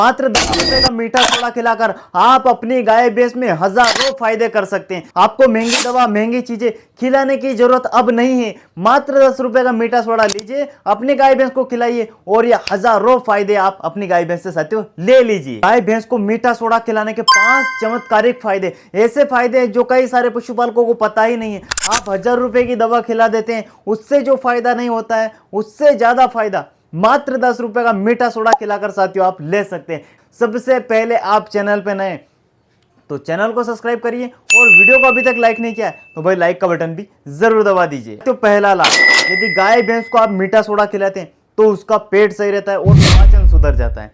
मात्र 10 रुपए का मीठा सोडा खिलाकर आप अपनी गाय भैंस में हजारों फायदे कर सकते हैं। आपको महंगी दवा, महंगी चीजें खिलाने की जरूरत अब नहीं है। मात्र 10 रुपए का मीठा सोडा लीजिए, अपनी गाय भैंस को खिलाइए और ये हजारों फायदे आप अपनी गाय भैंस से साथियों ले लीजिए। गाय भैंस को मीठा सोडा खिलाने के 5 चमत्कारिक फायदे, ऐसे फायदे हैं जो कई सारे पशुपालकों को पता ही नहीं है। आप 1000 रुपए की दवा खिला देते हैं, उससे जो फायदा नहीं होता है उससे ज्यादा फायदा मात्र 10 रुपए का मीठा सोडा खिलाकर साथियों आप ले सकते हैं। सबसे पहले आप चैनल पे नए तो चैनल को सब्सक्राइब करिए और वीडियो को अभी तक लाइक नहीं किया है तो भाई लाइक का बटन भी जरूर दबा दीजिए। तो पहला लाभ, यदि गाय भैंस को आप मीठा सोडा खिलाते हैं तो उसका पेट सही रहता है और पाचन सुधर जाता है।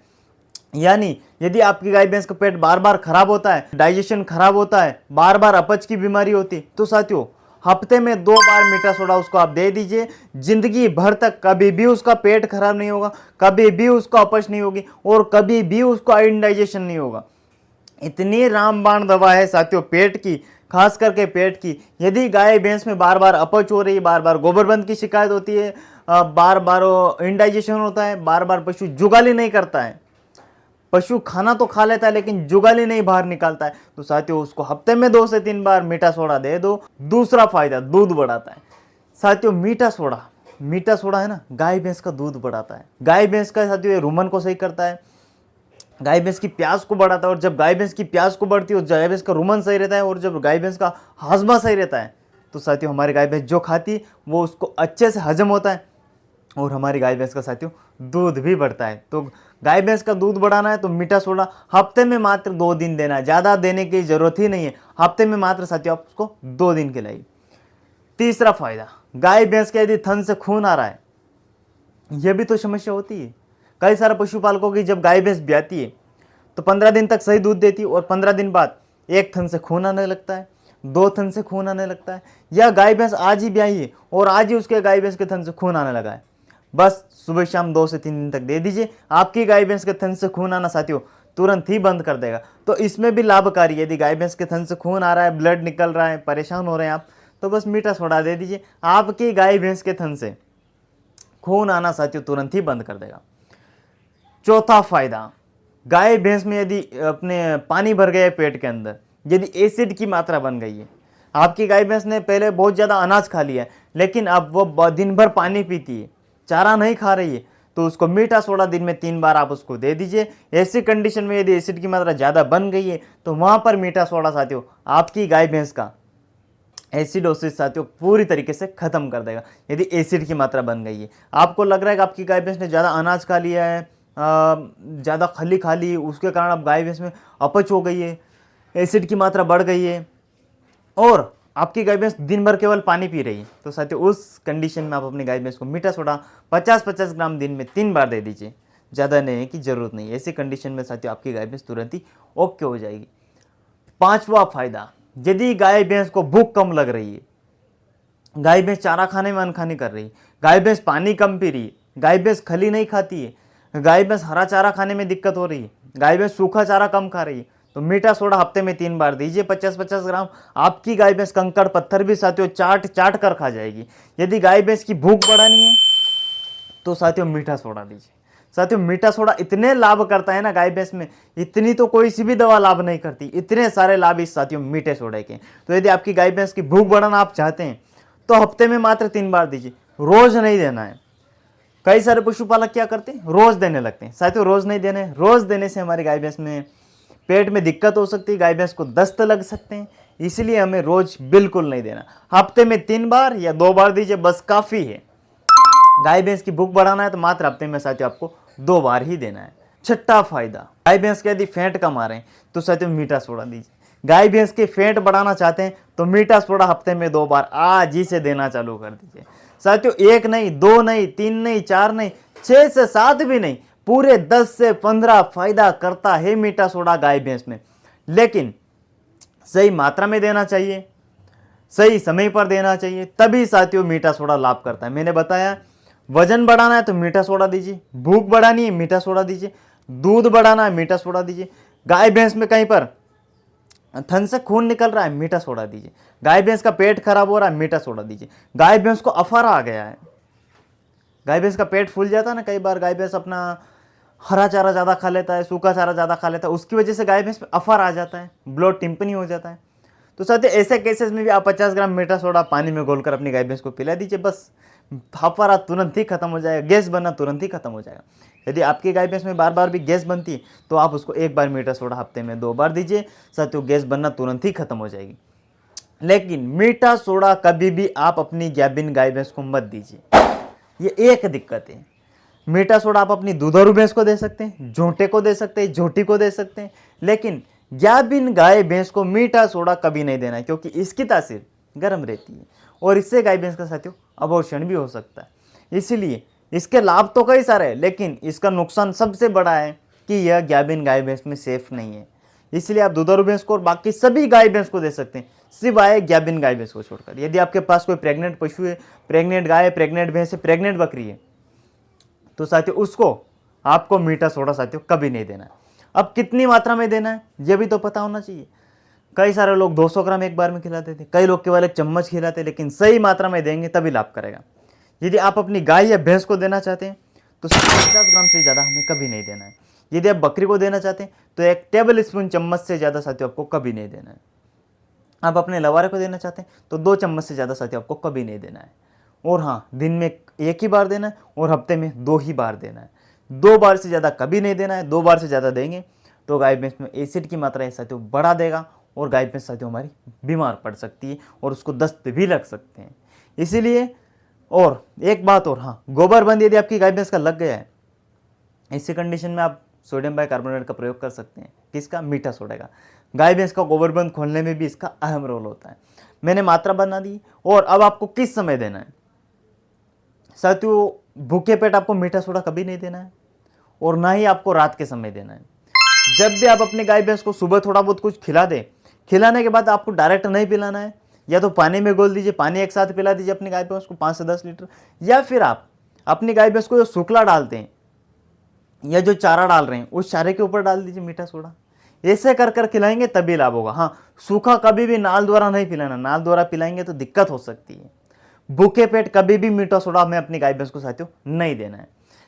यानी यदि आपकी गाय भैंस का पेट बार बार खराब होता है, डाइजेशन खराब होता है, बार बार अपच की बीमारी होती है, तो साथियों हफ्ते में 2 बार मीठा सोडा उसको आप दे दीजिए। जिंदगी भर तक कभी भी उसका पेट खराब नहीं होगा, कभी भी उसको अपच नहीं होगी और कभी भी उसको इंडाइजेशन नहीं होगा। इतनी रामबाण दवा है साथियों पेट की, खास करके पेट की। यदि गाय भैंस में बार बार अपच हो रही है, बार बार गोबरबंद की शिकायत होती है, बार बार इंडाइजेशन होता है, बार बार पशु जुगाली नहीं करता है, पशु खाना तो खा लेता है लेकिन जुगाली नहीं बाहर निकालता है, तो साथियों उसको हफ्ते में 2 से 3 बार मीठा सोडा दे दो। दूसरा फायदा, दूध बढ़ाता है। साथियों मीठा सोडा है ना, गाय भैंस का दूध बढ़ाता है। गाय भैंस का साथियों ये रुमन को सही करता है, गाय भैंस की प्यास को बढ़ाता है। और जब गाय भैंस की प्यास को बढ़ती है और गाय भैंस का रुमन सही रहता है और जब गाय भैंस का हाजमा सही रहता है तो साथियों हमारी गाय भैंस जो खाती है वो उसको अच्छे से हजम होता है और हमारी गाय भैंस का साथियों दूध भी बढ़ता है। तो गाय भैंस का दूध बढ़ाना है तो मीठा सोडा हफ्ते में मात्र 2 दिन देना है, ज़्यादा देने की जरूरत ही नहीं है। हफ्ते में मात्र साथियों आप उसको 2 दिन खिलाइए। तीसरा फायदा, गाय भैंस के यदि थन से खून आ रहा है, यह भी तो समस्या होती है कई सारे पशुपालकों की। जब गाय भैंस ब्याती है तो 15 दिन तक सही दूध देती है और 15 दिन बाद एक थन से खून आने लगता है, 2 थन से खून आने लगता है, या गाय भैंस आज ही ब्याई है और आज ही उसके गाय भैंस के थन से खून आने लगा है। बस सुबह शाम 2 से 3 दिन तक दे दीजिए, आपकी गाय भैंस के थन से खून आना साथियों तुरंत ही बंद कर देगा। तो इसमें भी लाभकारी है। यदि गाय भैंस के थन से खून आ रहा है, ब्लड निकल रहा है, परेशान हो रहे हैं आप, तो बस मीठा सोडा दे दीजिए, आपकी गाय भैंस के थन से खून आना साथियों तुरंत ही बंद कर देगा। चौथा फायदा, गाय भैंस में यदि अपने पानी भर गया है पेट के अंदर, यदि एसिड की मात्रा बन गई है, आपकी गाय भैंस ने पहले बहुत ज़्यादा अनाज खा लिया है लेकिन अब वो दिन भर पानी पीती है, चारा नहीं खा रही है, तो उसको मीठा सोडा दिन में 3 बार आप उसको दे दीजिए। ऐसी कंडीशन में यदि एसिड की मात्रा ज़्यादा बन गई है तो वहाँ पर मीठा सोडा साथियों आपकी गाय भैंस का एसिडोसिस साथियों पूरी तरीके से खत्म कर देगा। यदि एसिड की मात्रा बन गई है, आपको लग रहा है कि आपकी गाय भैंस ने ज़्यादा अनाज खा लिया है, ज़्यादा खली खा ली, उसके कारण अब गाय भैंस में अपच हो गई है, एसिड की मात्रा बढ़ गई है और आपकी गाय भैंस दिन भर केवल पानी पी रही है, तो साथियों उस कंडीशन में आप अपनी गाय भैंस को मीठा सोडा 50-50 ग्राम दिन में 3 बार दे दीजिए, ज़्यादा देने की जरूरत नहीं है। ऐसी कंडीशन में साथियों आपकी गाय भैंस तुरंत ही ओके हो जाएगी। 5वां फायदा, यदि गाय भैंस को भूख कम लग रही है, गाय भैंस चारा खाने में अनखानी कर रही है, गाय भैंस पानी कम पी रही है, गाय भैंस खली नहीं खाती है, गाय भैंस हरा चारा खाने में दिक्कत हो रही है, गाय भैंस सूखा चारा कम खा रही है, तो मीठा सोडा हफ्ते में 3 बार दीजिए 50-50 ग्राम। आपकी गाय भैंस कंकड़ पत्थर भी साथियों चाट चाट कर खा जाएगी। यदि गाय भैंस की भूख बढ़ानी है तो साथियों मीठा सोडा दीजिए। साथियों मीठा सोडा इतने लाभ करता है ना गाय भैंस में, इतनी तो कोई सी भी दवा लाभ नहीं करती, इतने सारे लाभ इस साथियों मीठे सोडे के। तो यदि आपकी गाय भैंस की भूख बढ़ाना आप चाहते हैं तो हफ्ते में मात्र 3 बार दीजिए, रोज नहीं देना है। कई सारे पशुपालक क्या करते हैं, रोज देने लगते हैं। साथियों रोज नहीं देने, रोज देने से हमारी गाय भैंस में पेट में दिक्कत हो सकती है, गाय भैंस को दस्त लग सकते हैं, इसलिए हमें रोज बिल्कुल नहीं देना। हफ्ते में 3 बार या 2 बार दीजिए, बस काफी है। गाय भैंस की भूख बढ़ाना है तो मात्र हफ्ते में साथियों आपको 2 बार ही देना है। 6वां फायदा, गाय भैंस के यदि फैट कम आ रहे हैं तो साथियों मीठा सोडा दीजिए। गाय भैंस के फैट बढ़ाना चाहते हैं तो मीठा सोडा हफ्ते में 2 बार आज ही से देना चालू कर दीजिए। साथियों 1 नहीं, 2 नहीं, 3 नहीं, 4 नहीं, 6 से 7 भी नहीं, पूरे 10 से 15 फायदा करता है मीठा सोडा गाय भैंस में। लेकिन सही मात्रा में देना चाहिए, सही समय पर देना चाहिए, तभी साथियों मीठा सोडा लाभ करता है। मैंने बताया वजन बढ़ाना है तो मीठा सोडा दीजिए, भूख बढ़ानी है मीठा सोडा दीजिए, दूध बढ़ाना है मीठा सोडा दीजिए, गाय भैंस में कहीं पर थन से खून निकल रहा है मीठा सोडा दीजिए, गाय भैंस का पेट खराब हो रहा है मीठा सोडा दीजिए, गाय भैंस को अफरा आ गया है, गाय भैंस का पेट फूल जाता है ना, कई बार गाय भैंस अपना हरा चारा ज़्यादा खा लेता है, सूखा चारा ज़्यादा खा लेता है, उसकी वजह से गाय भैंस में अफर आ जाता है, ब्लड टिम्पनी हो जाता है। तो साथियों ऐसे केसेस में भी आप 50 ग्राम मीठा सोडा पानी में घोलकर अपनी गाय भैंस को पिला दीजिए, बस अफरा तुरंत ही खत्म हो जाएगा, गैस बनना तुरंत ही खत्म हो जाएगा। यदि आपकी गाय भैंस में बार बार भी गैस बनती है तो आप उसको एक बार मीठा सोडा हफ्ते में 2 बार दीजिए, साथियों गैस बनना तुरंत ही खत्म हो जाएगी। लेकिन मीठा सोडा कभी भी आप अपनी गाभिन गाय भैंस को मत दीजिए, ये एक दिक्कत है। मीठा सोडा आप अपनी दुधारू भैंस को दे सकते हैं, झोंटे को दे सकते हैं, झोटी को दे सकते हैं, लेकिन गाभिन गाय भैंस को मीठा सोडा कभी नहीं देना है, क्योंकि इसकी तासीर गर्म रहती है और इससे गाय भैंस का साथियों अबॉर्शन भी हो सकता है। इसीलिए इसके लाभ तो कई सारे हैं, लेकिन इसका नुकसान सबसे बड़ा है कि यह गाभिन गाय भैंस में सेफ नहीं है। इसलिए आप दुधारू भैंस को और बाकी सभी गाय भैंस को दे सकते हैं, सिवाय गाभिन गाय भैंस को छोड़कर। यदि आपके पास कोई प्रेग्नेंट पशु है, प्रेग्नेंट गाय है, प्रेग्नेंट भैंस है, प्रेग्नेंट बकरी है, तो साथियों उसको आपको मीठा सोडा साथियों कभी नहीं देना है। अब कितनी मात्रा में देना है ये भी तो पता होना चाहिए। कई सारे लोग 200 ग्राम एक बार में खिलाते थे, कई लोग केवल 1 चम्मच खिलाते, लेकिन सही मात्रा में देंगे तभी लाभ करेगा। यदि आप अपनी गाय या भैंस को देना चाहते हैं तो 50 ग्राम से ज़्यादा हमें कभी नहीं देना है। यदि आप बकरी को देना चाहते हैं तो 1 टेबल स्पून चम्मच से ज़्यादा साथियों आपको कभी नहीं देना है। आप अपने लवारे को देना चाहते हैं तो 2 चम्मच से ज़्यादा साथियों आपको कभी नहीं देना है। और हाँ, दिन में 1 ही बार देना है और हफ्ते में 2 ही बार देना है। 2 बार से ज़्यादा कभी नहीं देना है। 2 बार से ज़्यादा देंगे तो गाय भैंस में एसिड की मात्रा साथियों बढ़ा देगा और गाय भैंस साथियों हमारी बीमार पड़ सकती है और उसको दस्त भी लग सकते हैं। इसीलिए और एक बात और, हाँ, गोबर बंद यदि आपकी गाय भैंस का लग गया है, ऐसी कंडीशन में आप सोडियम बाइकार्बोनेट का प्रयोग कर सकते हैं। किसका? मीठा सोडा का। गाय भैंस का गोबरबंद खोलने में भी इसका अहम रोल होता है। मैंने मात्रा बना दी और अब आपको किस समय देना है। साथियों भूखे पेट आपको मीठा सोडा कभी नहीं देना है और ना ही आपको रात के समय देना है। जब भी आप अपने गाय भैंस को सुबह थोड़ा बहुत कुछ खिला दें, खिलाने के बाद आपको डायरेक्ट नहीं पिलाना है, या तो पानी में घोल दीजिए, पानी एक साथ पिला दीजिए अपनी गाय भैंस को 5 से 10 लीटर, या फिर आप अपनी गाय भैंस को जो सूखला डालते हैं या जो चारा डाल रहे हैं उस चारे के ऊपर डाल दीजिए मीठा सोडा। ऐसे कर कर खिलाएंगे तभी लाभ होगा। हाँ, सूखा कभी भी नाल द्वारा नहीं पिलाना, नाल द्वारा पिलाएंगे तो दिक्कत हो सकती है। भूखे पेट कभी भी मीठा सोडा हमें अपनी गाय भैंस को साथियों नहीं देना है।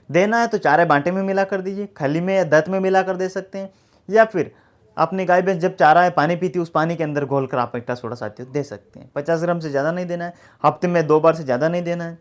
देना है तो चारे बांटे में मिला कर दीजिए, खली में या दत में मिला कर दे सकते हैं, या फिर अपनी गाय भैंस जब चारा है पानी पीती है उस पानी के अंदर घोल कर आप मीठा सोडा साथियों दे सकते हैं। 50 ग्राम से ज़्यादा नहीं देना है, हफ्ते में 2 बार से ज़्यादा नहीं देना है,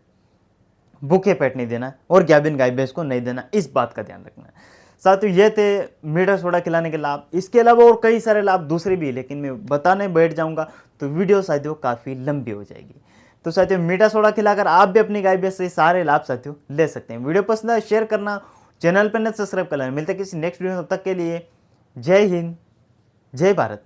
भूखे पेट नहीं देना और गाभिन गाय भैंस को नहीं देना, इस बात का ध्यान रखना है। साथियों ये थे मीठा सोडा खिलाने के लाभ। इसके अलावा और कई सारे लाभ दूसरे भी, लेकिन मैं बताने बैठ जाऊंगा तो वीडियो साथियों काफ़ी लंबी हो जाएगी। तो साथियों मीठा सोडा खिलाकर आप भी अपनी गाय भैंस से सारे लाभ साथियों ले सकते हैं। वीडियो पसंद है शेयर करना, चैनल पर न सब्सक्राइब करना। मिलते हैं किसी नेक्स्ट वीडियो में, तब तक के लिए जय हिंद, जय भारत।